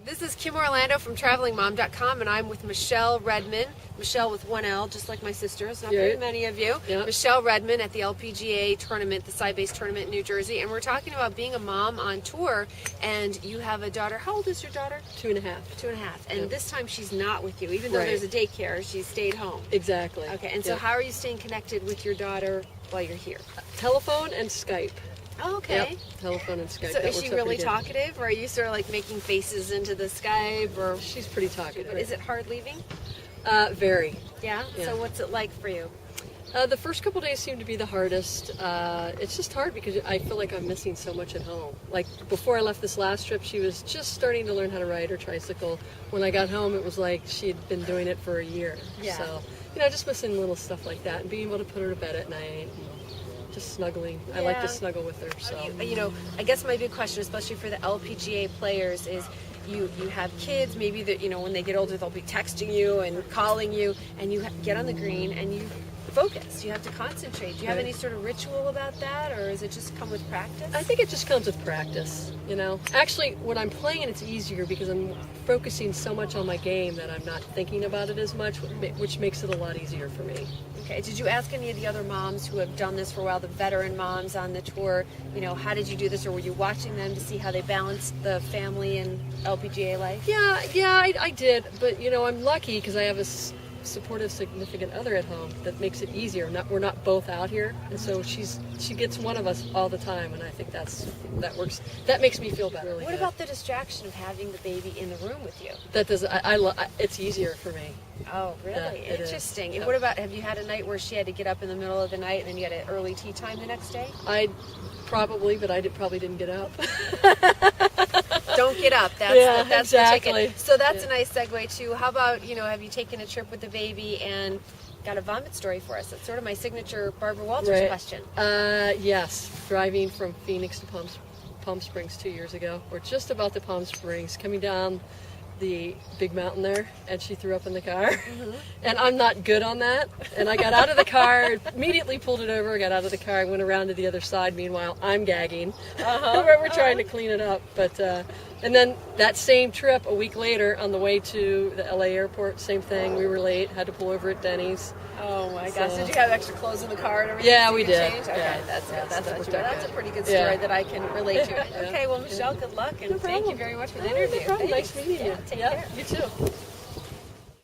This is Kim Orlando from TravelingMom.com, and I'm with Michele Redman. Michele with one L, just like my sisters. Not very many of you. Yep. Michele Redman at the LPGA tournament, the side-based tournament in New Jersey, and we're talking about being a mom on tour. And you have a daughter. How old is your daughter? 2.5. 2.5. And this time she's not with you, even though there's a daycare. She stayed home. Exactly. Okay. And so, how are you staying connected with your daughter while you're here? Telephone and Skype. Oh, okay. Yep. Telephone and Skype. So is she really talkative, or are you sort of like making faces into the Skype? Or she's pretty talkative. Is it hard leaving? Very. Yeah? So what's it like for you? The first couple days seem to be the hardest. It's just hard because I feel like I'm missing so much at home. Like before I left this last trip, she was just starting to learn how to ride her tricycle. When I got home, it was like she had been doing it for a year. Yeah. So, just missing little stuff like that and being able to put her to bed at night. Just snuggling. I like to snuggle with her. So I guess my big question, especially for the LPGA players, is you have kids. Maybe that when they get older, they'll be texting you and calling you, and you get on the green and you focus. You have to concentrate. Do you have any sort of ritual about that, or does it just come with practice? I think it just comes with practice. Actually, when I'm playing, it's easier because I'm focusing so much on my game that I'm not thinking about it as much, which makes it a lot easier for me. Okay. Did you ask any of the other moms who have done this for a while, the veteran moms on the tour, how did you do this, or were you watching them to see how they balanced the family and LPGA life? Yeah, I did, but I'm lucky because I have a supportive significant other at home that makes it easier. We're not both out here, and so she gets one of us all the time, and I think that works. That makes me feel better. What about the distraction of having the baby in the room with you? That does. It's easier for me. Oh, really? Yeah, interesting. And what about, have you had a night where she had to get up in the middle of the night and then you had an early tea time the next day? Probably, but I probably didn't get up. Don't get up. That's exactly. the ticket. So that's a nice segue too. How about, have you taken a trip with the baby and got a vomit story for us? That's sort of my signature Barbara Walters question. Yes. Driving from Phoenix to Palm Springs 2 years ago. We're just about to Palm Springs, coming down the big mountain there, and she threw up in the car. And I'm not good on that, and I got out of the car, immediately pulled it over, got out of the car, I went around to the other side. Meanwhile, I'm gagging. We're trying to clean it up, but and then that same trip a week later on the way to the LA airport, same thing. We were late, had to pull over at Denny's. Oh my gosh! Did you have extra clothes in the car and everything? Yeah, we did. Change? Okay, yeah. That's good. That's a pretty good story Yeah. that I can relate to. Okay, well, Michele, good luck, and thank you very much for the interview. No problem. Nice meeting you. Take care. You too.